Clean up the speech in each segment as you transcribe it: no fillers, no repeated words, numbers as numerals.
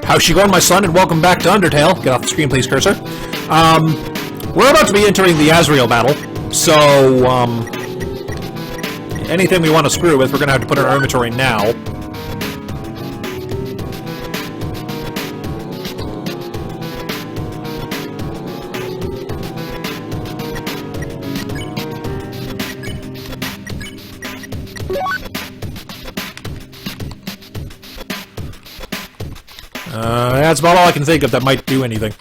How's she going, my son, and welcome back to Undertale. Get off the screen, please, cursor. We're about to be entering the Azrael battle, so, anything we want to screw with, we're going to have to put in our inventory now. That's about all I can think of that might do anything.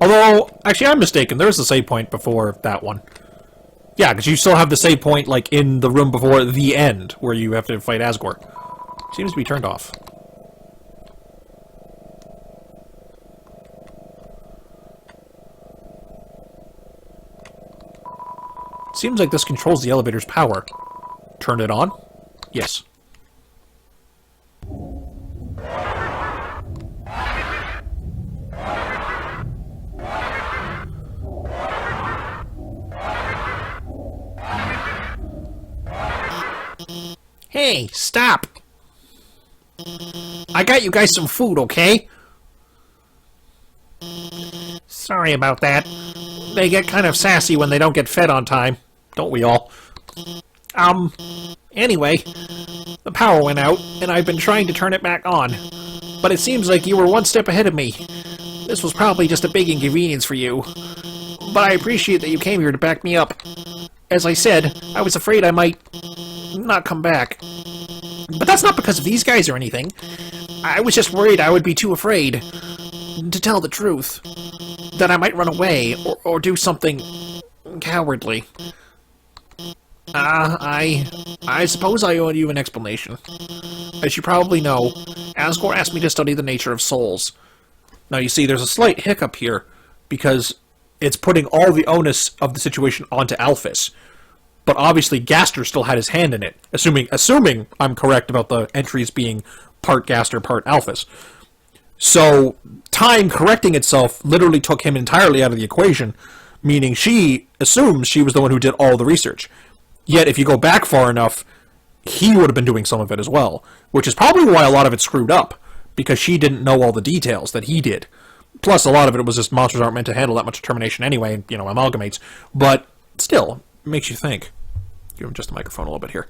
Although, actually, I'm mistaken. There's a save point before that one. Yeah, because you still have the save point, like, in the room before the end, where you have to fight Asgore. Seems to be turned off. Seems like this controls the elevator's power. Turn it on? Yes. Hey, stop! I got you guys some food, okay? Sorry about that. They get kind of sassy when they don't get fed on time. Don't we all? Anyway, the power went out, and I've been trying to turn it back on. But it seems like you were one step ahead of me. This was probably just a big inconvenience for you. But I appreciate that you came here to back me up. As I said, I was afraid I might not come back. But that's not because of these guys or anything. I was just worried I would be too afraid. To tell the truth. That I might run away, or do something cowardly. I suppose I owe you an explanation. As you probably know, Asgore asked me to study the nature of souls. Now you see, there's a slight hiccup here, because it's putting all the onus of the situation onto Alphys. But obviously Gaster still had his hand in it, assuming I'm correct about the entries being part Gaster, part Alphys. So, time correcting itself literally took him entirely out of the equation, meaning she assumes she was the one who did all the research. Yet, if you go back far enough, he would have been doing some of it as well, which is probably why a lot of it screwed up, because she didn't know all the details that he did. Plus, a lot of it was just monsters aren't meant to handle that much determination anyway, and, you know, amalgamates. But, still, it makes you think. Give him just the microphone a little bit here.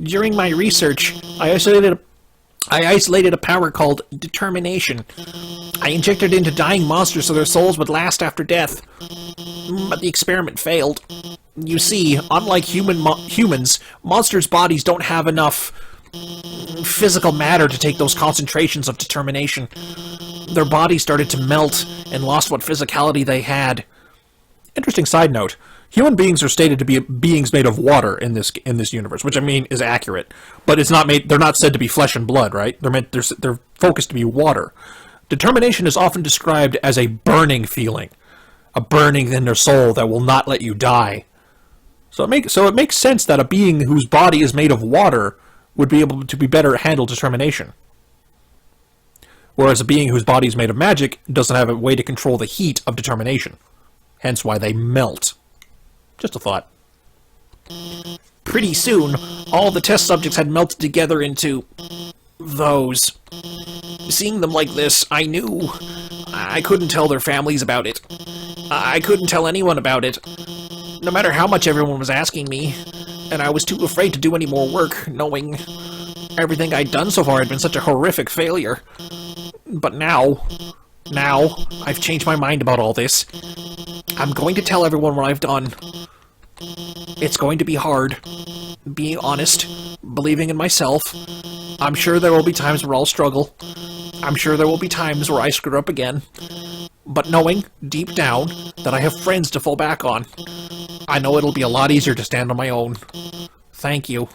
During my research, I isolated a power called determination. I injected it into dying monsters so their souls would last after death. But the experiment failed. You see, unlike humans, monsters' bodies don't have enough physical matter to take those concentrations of determination. Their bodies started to melt and lost what physicality they had. Interesting side note. Human beings are stated to be beings made of water in this universe, which I mean is accurate. But it's not made. They're not said to be flesh and blood, right? They're focused to be water. Determination is often described as a burning feeling, a burning in their soul that will not let you die. So it makes sense that a being whose body is made of water would be able to be better handle determination. Whereas a being whose body is made of magic doesn't have a way to control the heat of determination. Hence why they melt. Just a thought. Pretty soon, all the test subjects had melted together into those. Seeing them like this, I knew. I couldn't tell their families about it. I couldn't tell anyone about it. No matter how much everyone was asking me. And I was too afraid to do any more work, knowing everything I'd done so far had been such a horrific failure. But now, I've changed my mind about all this. I'm going to tell everyone what I've done. It's going to be hard. Being honest, believing in myself. I'm sure there will be times where I'll struggle. I'm sure there will be times where I screw up again. But knowing, deep down, that I have friends to fall back on, I know it'll be a lot easier to stand on my own. Thank you.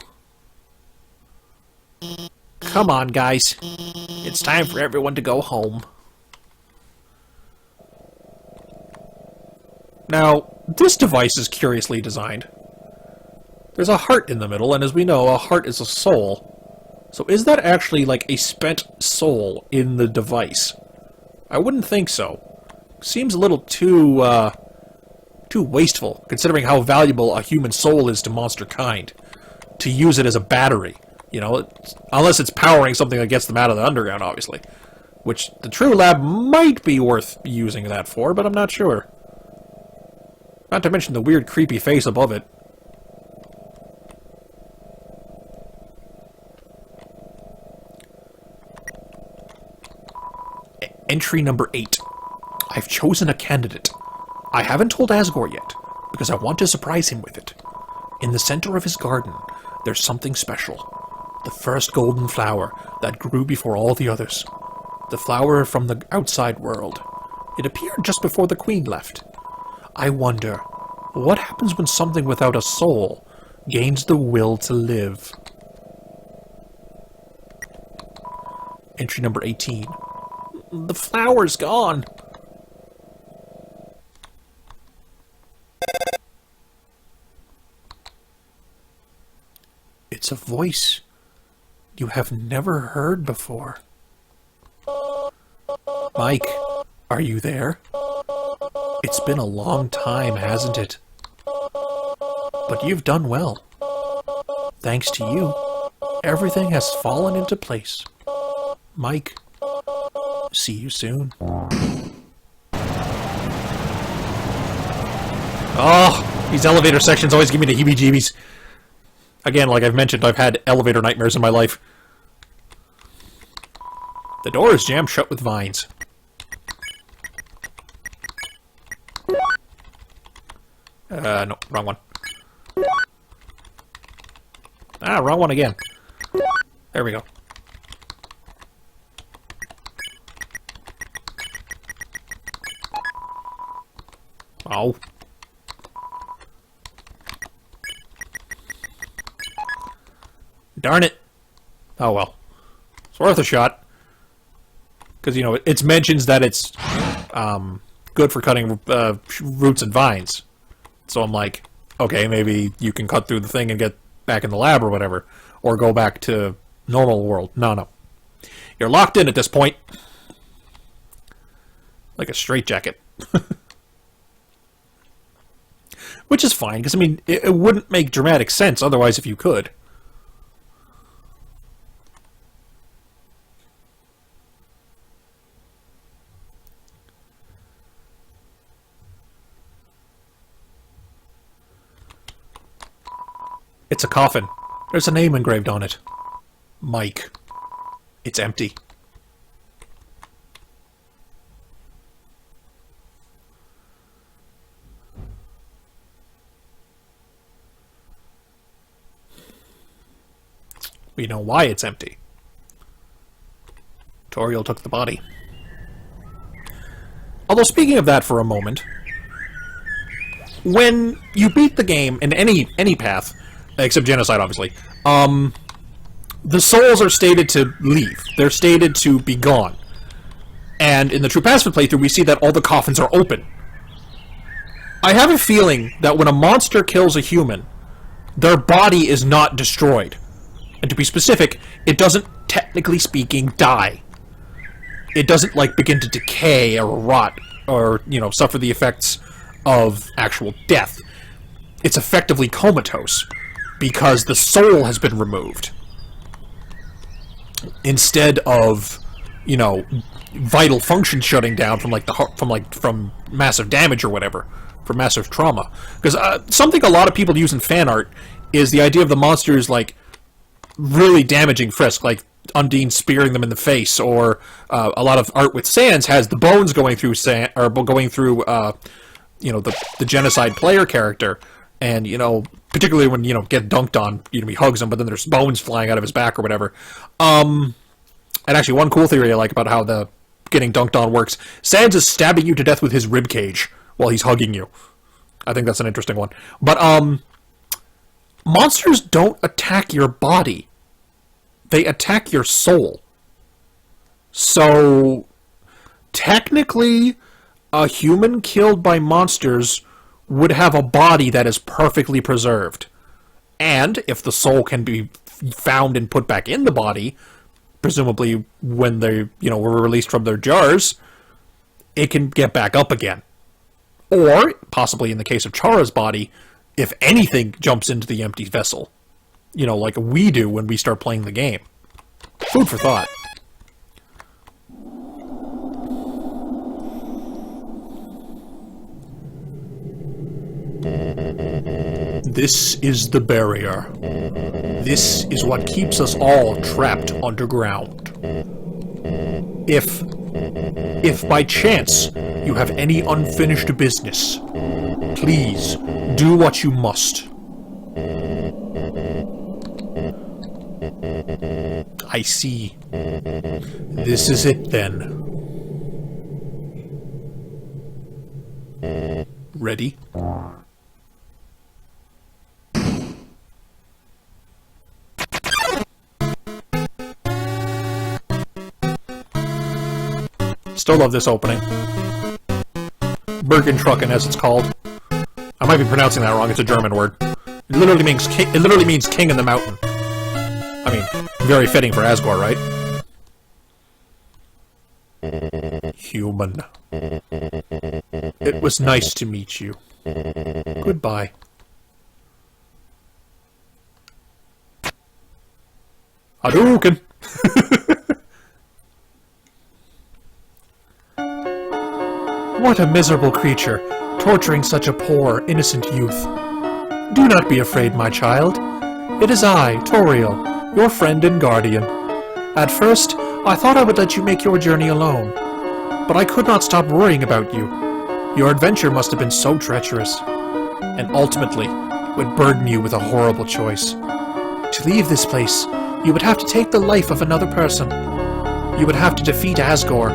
Come on, guys. It's time for everyone to go home. Now, this device is curiously designed. There's a heart in the middle, and as we know, a heart is a soul. So is that actually like a spent soul in the device? I wouldn't think so. Seems a little too Too wasteful, considering how valuable a human soul is to monster kind. To use it as a battery, you know, unless it's powering something that gets them out of the underground, obviously. Which the True Lab might be worth using that for, but I'm not sure. Not to mention the weird, creepy face above it. Entry number 8. I've chosen a candidate. I haven't told Asgore yet, because I want to surprise him with it. In the center of his garden, there's something special. The first golden flower that grew before all the others. The flower from the outside world. It appeared just before the Queen left. I wonder, what happens when something without a soul gains the will to live? Entry number 18. The flower's gone. It's a voice you have never heard before. Mike, are you there? It's been a long time, hasn't it? But you've done well. Thanks to you, everything has fallen into place. Mike, see you soon. Oh, these elevator sections always give me the heebie-jeebies. Again, like I've mentioned, I've had elevator nightmares in my life. The door is jammed shut with vines. No, wrong one. Ah, wrong one again. There we go. Oh. Darn it. Oh well. It's worth a shot. Because, you know, it mentions that it's good for cutting roots and vines. So I'm like, okay, maybe you can cut through the thing and get back in the lab or whatever. Or go back to normal world. No. You're locked in at this point. Like a straitjacket. Which is fine, because, I mean, it wouldn't make dramatic sense otherwise if you could. It's a coffin. There's a name engraved on it. Mike. It's empty. We know why it's empty. Toriel took the body. Although, speaking of that for a moment, when you beat the game in any path, except genocide, obviously, the souls are stated to leave. They're stated to be gone. And in the True Pacifist playthrough, we see that all the coffins are open. I have a feeling that when a monster kills a human, their body is not destroyed. And to be specific, it doesn't, technically speaking, die. It doesn't, like, begin to decay or rot or, you know, suffer the effects of actual death. It's effectively comatose because the soul has been removed. Instead of, you know, vital function shutting down from, like, from massive damage or whatever, from massive trauma. Because something a lot of people use in fan art is the idea of the monsters, like, really damaging Frisk, like Undine spearing them in the face, or a lot of art with Sans has the bones going through you know, the genocide player character, and, you know, particularly when, you know, get dunked on, you know, he hugs him, but then there's bones flying out of his back or whatever. And actually, one cool theory I like about how the getting dunked on works: Sans is stabbing you to death with his rib cage while he's hugging you. I think that's an interesting one. But monsters don't attack your body. They attack your soul. So, technically, a human killed by monsters would have a body that is perfectly preserved. And, if the soul can be found and put back in the body, presumably when they, you know, were released from their jars, it can get back up again. Or, possibly in the case of Chara's body, if anything jumps into the empty vessel. You know, like we do when we start playing the game. Food for thought. This is the barrier. This is what keeps us all trapped underground. If by chance you have any unfinished business, please do what you must. I see. This is it then. Ready? Still love this opening. Bergentrucken, as it's called. I might be pronouncing that wrong, it's a German word. It literally means king in the mountain. I mean, very fitting for Asgore, right? Human. It was nice to meet you. Goodbye. Hadouken! What a miserable creature, torturing such a poor, innocent youth. Do not be afraid, my child. It is I, Toriel, your friend and guardian. At first, I thought I would let you make your journey alone, but I could not stop worrying about you. Your adventure must have been so treacherous, and ultimately would burden you with a horrible choice. To leave this place, you would have to take the life of another person. You would have to defeat Asgore.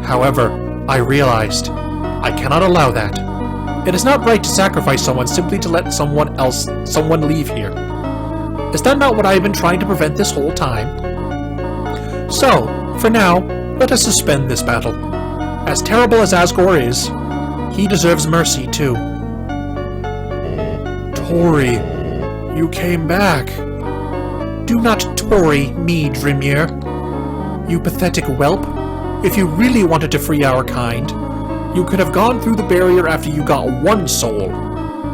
However, I realized I cannot allow that. It is not right to sacrifice someone simply to let someone leave here. Is that not what I have been trying to prevent this whole time? So, for now, let us suspend this battle. As terrible as Asgore is, he deserves mercy too. Tori, you came back. Do not Tori me, Drimir. You pathetic whelp. If you really wanted to free our kind, you could have gone through the barrier after you got one soul,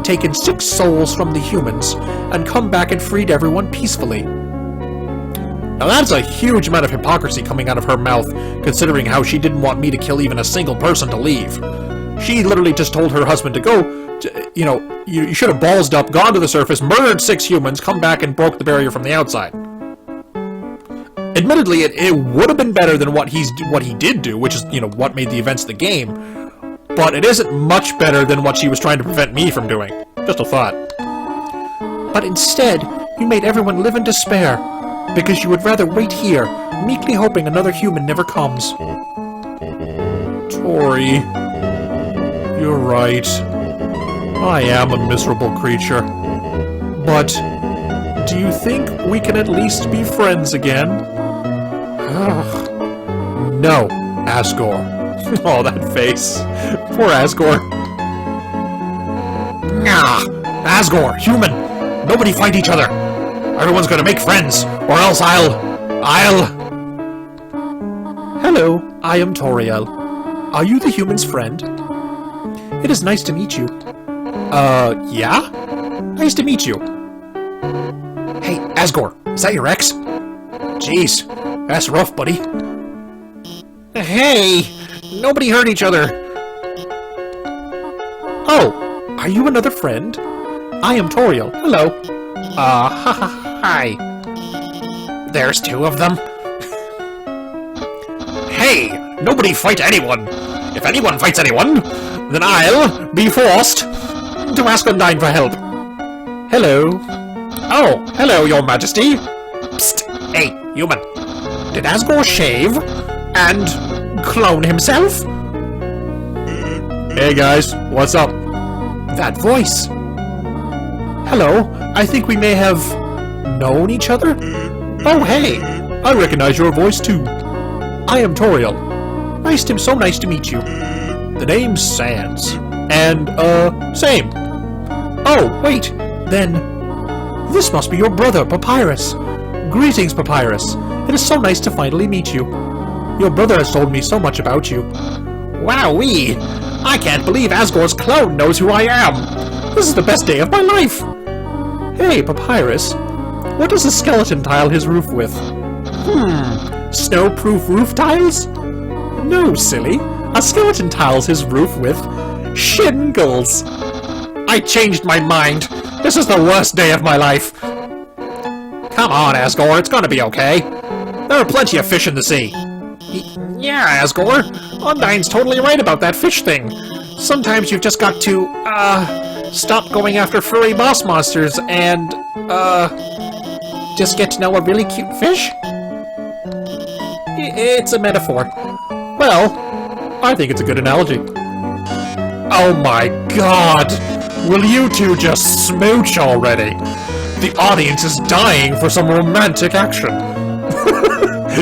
taken 6 souls from the humans, and come back and freed everyone peacefully. Now that's a huge amount of hypocrisy coming out of her mouth, considering how she didn't want me to kill even a single person to leave. She literally just told her husband to go, you should have ballsed up, gone to the surface, murdered 6 humans, come back and broke the barrier from the outside. Admittedly, it would have been better than what he did do, which is, what made the events of the game, but it isn't much better than what she was trying to prevent me from doing. Just a thought. But instead, you made everyone live in despair, because you would rather wait here, meekly hoping another human never comes. Tori, you're right. I am a miserable creature. But do you think we can at least be friends again? No, Asgore. Oh, that face. Poor Asgore. Nah, Asgore, human. Nobody fight each other. Everyone's gonna make friends, or else I'll... Hello, I am Toriel. Are you the human's friend? It is nice to meet you. Yeah? Nice to meet you. Hey, Asgore, is that your ex? Jeez, that's rough, buddy. Hey, nobody hurt each other. Oh, are you another friend? I am Toriel. Hello. Hi. There's 2 of them. Hey, nobody fight anyone. If anyone fights anyone, then I'll be forced to ask Undyne for help. Hello. Oh, hello, your majesty. Psst. Hey, human. Did Asgore shave and clone himself? Hey guys, what's up? That voice. Hello, I think we may have known each other? Oh hey, I recognize your voice too. I am Toriel. So nice to meet you. The name's Sans. And, same. Oh, wait, then this must be your brother, Papyrus. Greetings, Papyrus. It is so nice to finally meet you. Your brother has told me so much about you. Wowee! I can't believe Asgore's clone knows who I am! This is the best day of my life! Hey, Papyrus, what does a skeleton tile his roof with? Snow-proof roof tiles? No, silly. A skeleton tiles his roof with shingles. I changed my mind. This is the worst day of my life. Come on, Asgore, it's gonna be okay. There are plenty of fish in the sea. Yeah, Asgore. Undyne's totally right about that fish thing. Sometimes you've just got to, stop going after furry boss monsters and, just get to know a really cute fish? It's a metaphor. Well, I think it's a good analogy. Oh my god! Will you two just smooch already? The audience is dying for some romantic action.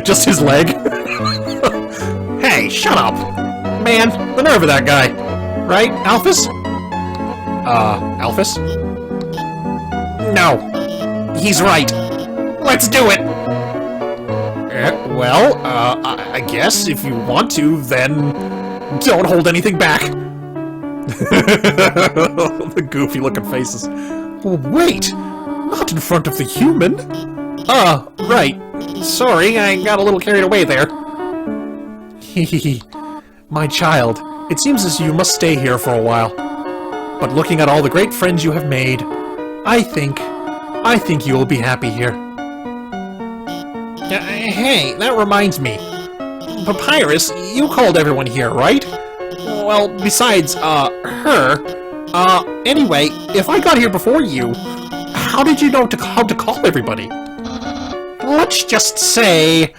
Just his leg. Hey, shut up! Man, the nerve of that guy. Right, Alphys? Alphys? No. He's right. Let's do it! Well, I guess if you want to, then don't hold anything back. The goofy looking faces. Oh, wait! Not in front of the human! Right. Sorry, I got a little carried away there. Hehehe. My child, it seems as you must stay here for a while. But looking at all the great friends you have made, I think you will be happy here. Hey, that reminds me. Papyrus, you called everyone here, right? Well, besides, her. Anyway, if I got here before you, how did you know how to call everybody? Let's just say,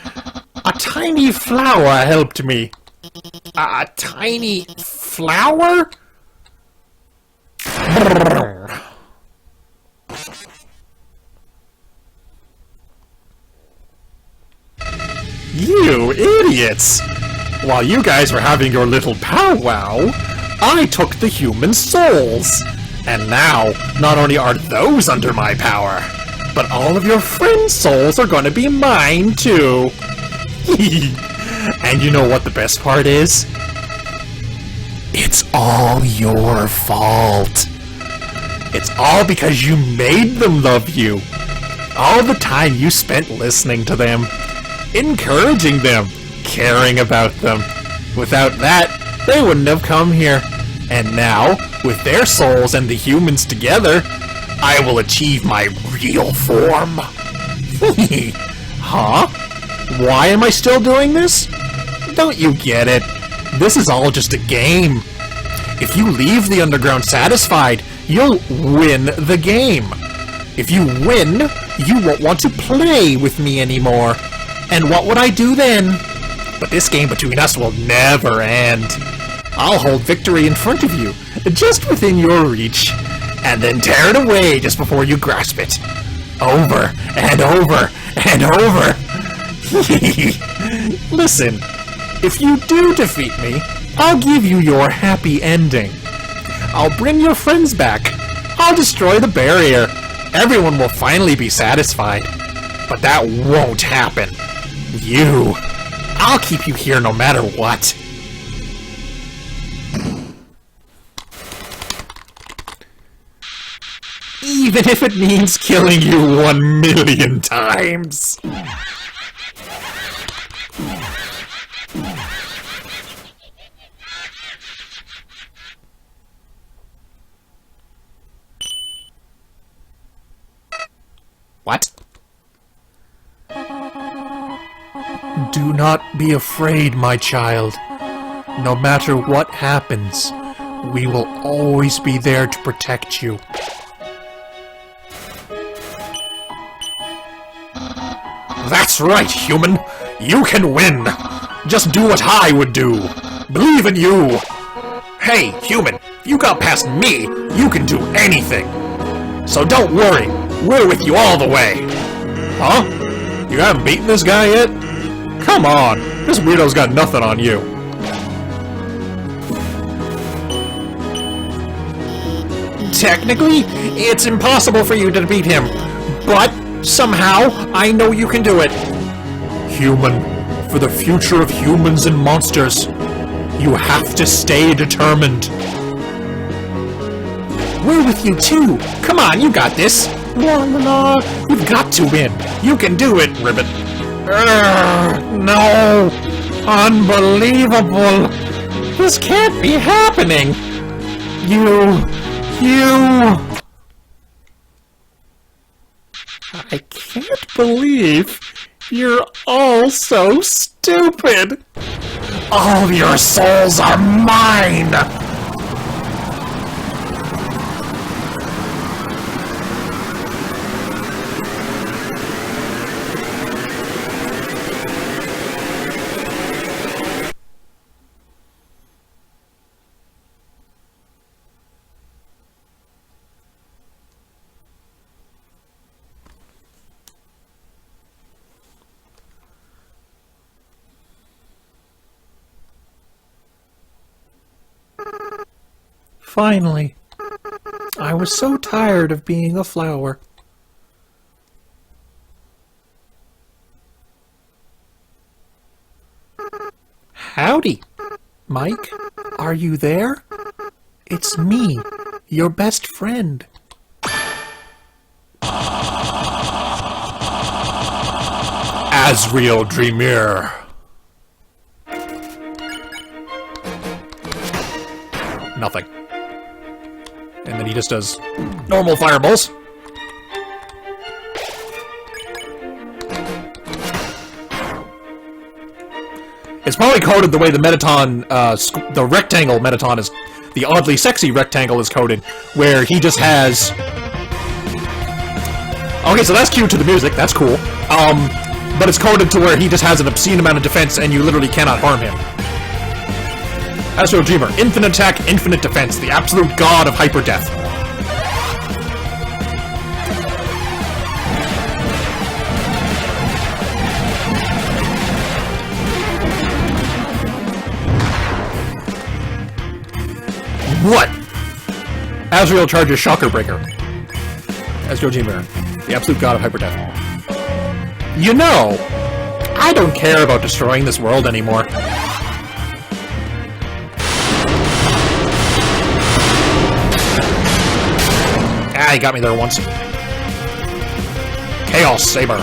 a tiny flower helped me. A tiny flower? You idiots! While you guys were having your little powwow, I took the human souls. And now, not only are those under my power, but all of your friends' souls are gonna be mine too. And you know what the best part is? It's all your fault. It's all because you made them love you. All the time you spent listening to them, encouraging them, caring about them. Without that, they wouldn't have come here. And now, with their souls and the humans together, I will achieve my real form. Huh? Why am I still doing this? Don't you get it? This is all just a game. If you leave the underground satisfied, you'll win the game. If you win, you won't want to play with me anymore. And what would I do then? But this game between us will never end. I'll hold victory in front of you, just within your reach, and then tear it away just before you grasp it. Over and over and over. Listen, if you do defeat me, I'll give you your happy ending. I'll bring your friends back. I'll destroy the barrier. Everyone will finally be satisfied. But that won't happen. I'll keep you here no matter what. Even if it means killing you 1,000,000 times. What? Do not be afraid, my child. No matter what happens, we will always be there to protect you. That's right, human! You can win! Just do what I would do! Believe in you! Hey, human! If you got past me, you can do anything! So don't worry, we're with you all the way! Huh? You haven't beaten this guy yet? Come on, this weirdo's got nothing on you. Technically, it's impossible for you to beat him, but somehow, I know you can do it. Human, for the future of humans and monsters, You have to stay determined. We're with you too. Come on, you got this. La la la. You've got to win. You can do it, Ribbit. No. Unbelievable. This can't be happening. You. I can't believe you're all so stupid. All of your souls are mine. Finally. I was so tired of being a flower. Howdy. Mike, are you there? It's me, your best friend. Asriel Dreamer. Nothing. And then he just does normal fireballs. It's probably coded the way the Metaton, the rectangle Metaton is, the oddly sexy rectangle is coded, where he just has... Okay, so that's cute to the music, that's cool. But it's coded to where he just has an obscene amount of defense and you literally cannot harm him. Asriel Dreamer, infinite attack, infinite defense, the absolute god of hyper death. What? Asriel charges Shocker Breaker. Asriel Dreamer, the absolute god of hyper death. You know, I don't care about destroying this world anymore. Ah, he got me there once. Chaos Saber.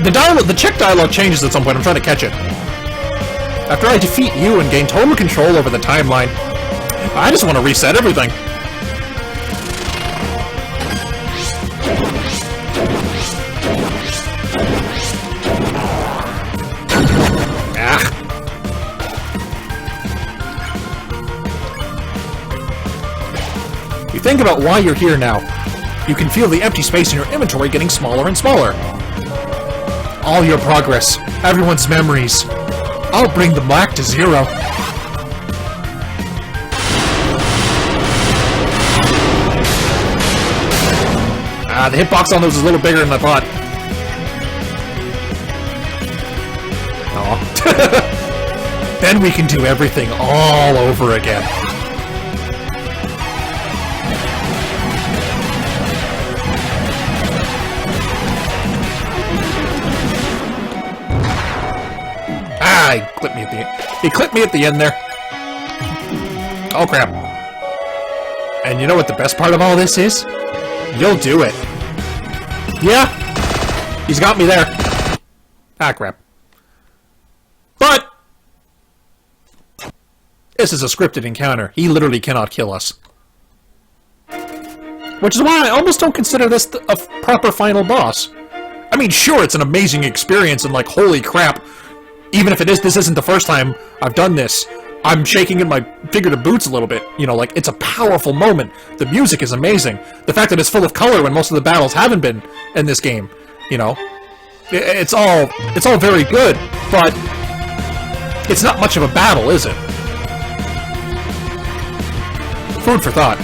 The Czech dialogue changes at some point. I'm trying to catch it. After I defeat you and gain total control over the timeline, I just want to reset everything. You think about why you're here now. You can feel the empty space in your inventory getting smaller and smaller. All your progress, everyone's memories. I'll bring them back to zero. The hitbox on those is a little bigger than I thought. Aw. Then we can do everything all over again. He clipped me at the end. He clipped me at the end there. Oh crap. And you know what the best part of all this is? You'll do it. Yeah. He's got me there. Ah crap. But this is a scripted encounter. He literally cannot kill us. Which is why I almost don't consider this a proper final boss. I mean, sure, it's an amazing experience and like, holy crap. Even if this isn't the first time I've done this, I'm shaking in my figurative boots a little bit. You know, like, it's a powerful moment. The music is amazing. The fact that it's full of color when most of the battles haven't been in this game, you know. It's all very good, but it's not much of a battle, is it? Food for thought.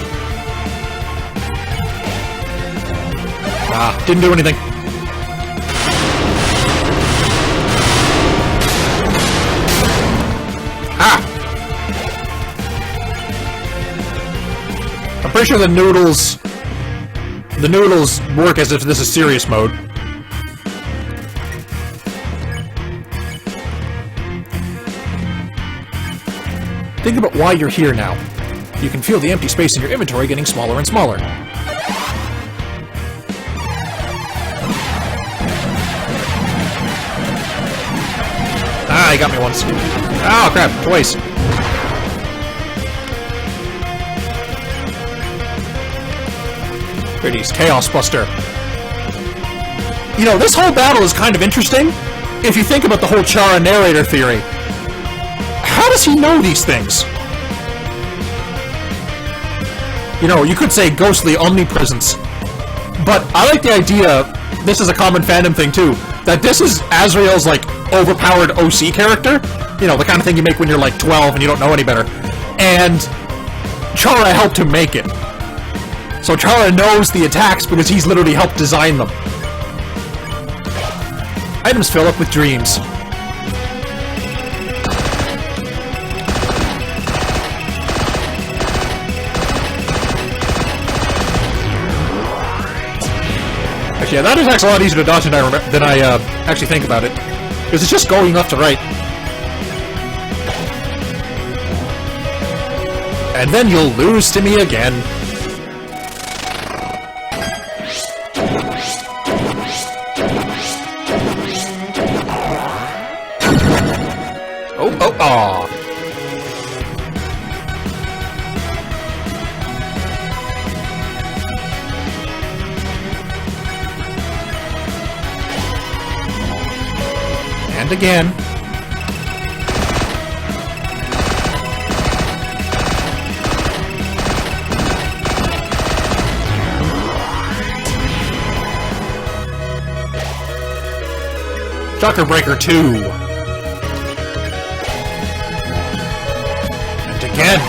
Ah, didn't do anything. Ah! I'm pretty sure the noodles work as if this is serious mode. Think about why you're here now. You can feel the empty space in your inventory getting smaller and smaller. Ah, he got me once. Oh, crap, twice. Pretty's Chaos Buster. You know, this whole battle is kind of interesting if you think about the whole Chara narrator theory. How does he know these things? You know, you could say ghostly omnipresence. But I like the idea, this is a common fandom thing too, that this is Azrael's, like, overpowered OC character. You know, the kind of thing you make when you're, like, 12 and you don't know any better. And Chara helped him make it. So Chara knows the attacks because he's literally helped design them. Items fill up with dreams. Actually, yeah, that attack's a lot easier to dodge than I actually think about it. Because it's just going left to right. And then you'll lose to me again. Oh, aw. And again. Shocker Breaker 2. And again.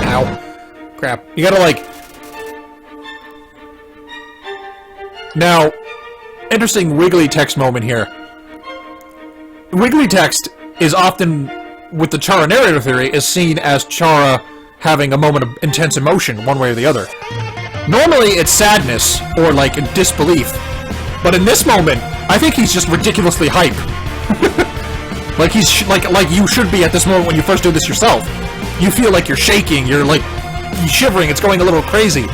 Ow. Crap. You gotta, like... Now, interesting wiggly text moment here. Wiggly text is often, with the Chara narrator theory, is seen as Chara having a moment of intense emotion, one way or the other. Normally, it's sadness, or, like, disbelief. But in this moment, I think he's just ridiculously hype. Like, he's, like you should be at this moment when you first do this yourself. You feel like you're shaking, you're, like, shivering, it's going a little crazy.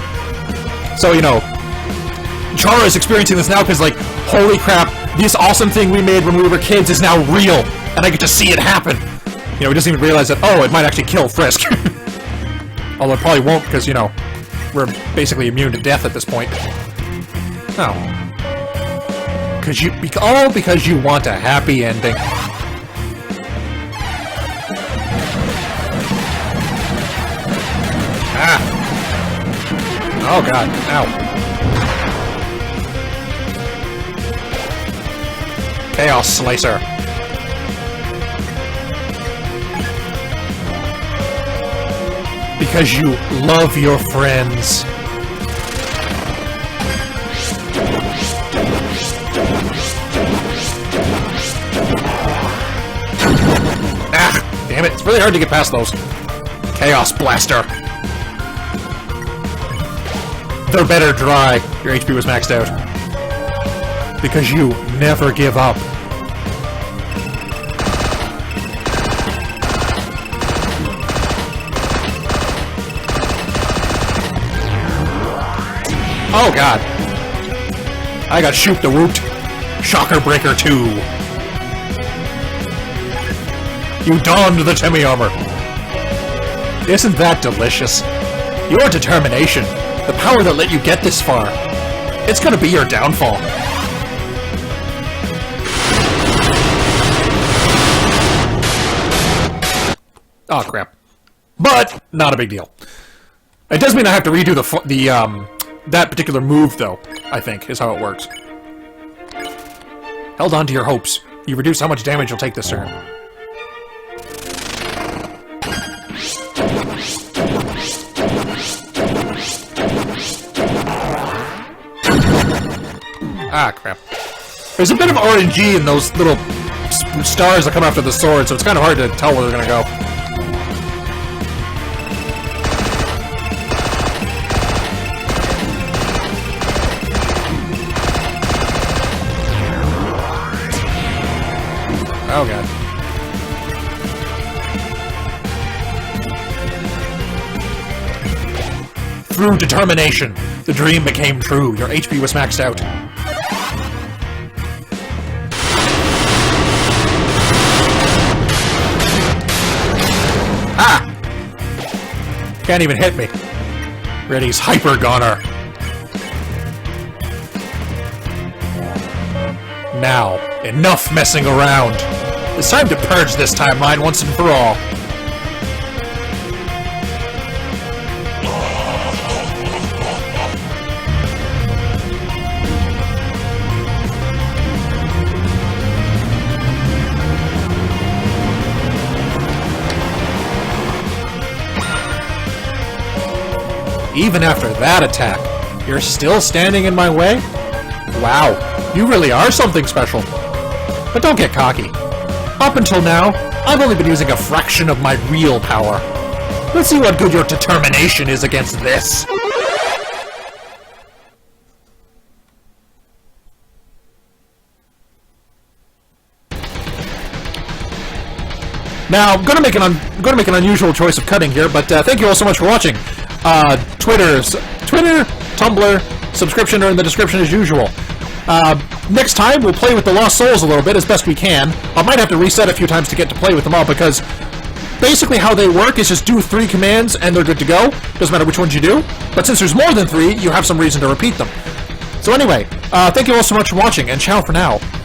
So, you know, Chara is experiencing this now because, like, holy crap, this awesome thing we made when we were kids is now real, and I get to see it happen. You know, he doesn't even realize that, oh, it might actually kill Frisk. Although it probably won't, because, you know, we're basically immune to death at this point. Oh. Because you want a happy ending. Ah! Oh god, ow. Chaos Slicer. Because you love your friends. Ah! Damn it, it's really hard to get past those. Chaos Blaster. They're better dry. Your HP was maxed out. Because you never give up. Oh god. I got shoot the woot. Shocker Breaker 2. You donned the Temi armor. Isn't that delicious? Your determination. The power that let you get this far. It's gonna be your downfall. Oh crap. But, not a big deal. It does mean I have to redo that particular move, though, I think, is how it works. Held on to your hopes. You reduce how much damage you'll take this turn. Ah, crap. There's a bit of RNG in those little stars that come after the sword, so it's kind of hard to tell where they're gonna go. through determination. The dream became true. Your HP was maxed out. Ah! Can't even hit me. Reddy's Hyper Gunner. Now, enough messing around. It's time to purge this timeline once and for all. Even after that attack, you're still standing in my way? Wow, you really are something special. But don't get cocky. Up until now, I've only been using a fraction of my real power. Let's see what good your determination is against this. Now, I'm gonna make an unusual choice of cutting here, but thank you all so much for watching. Twitter, Tumblr, subscription are in the description as usual. Next time, we'll play with the Lost Souls a little bit as best we can. I might have to reset a few times to get to play with them all, because basically how they work is just do 3 commands and they're good to go. Doesn't matter which ones you do. But since there's more than 3, you have some reason to repeat them. So anyway, thank you all so much for watching, and ciao for now.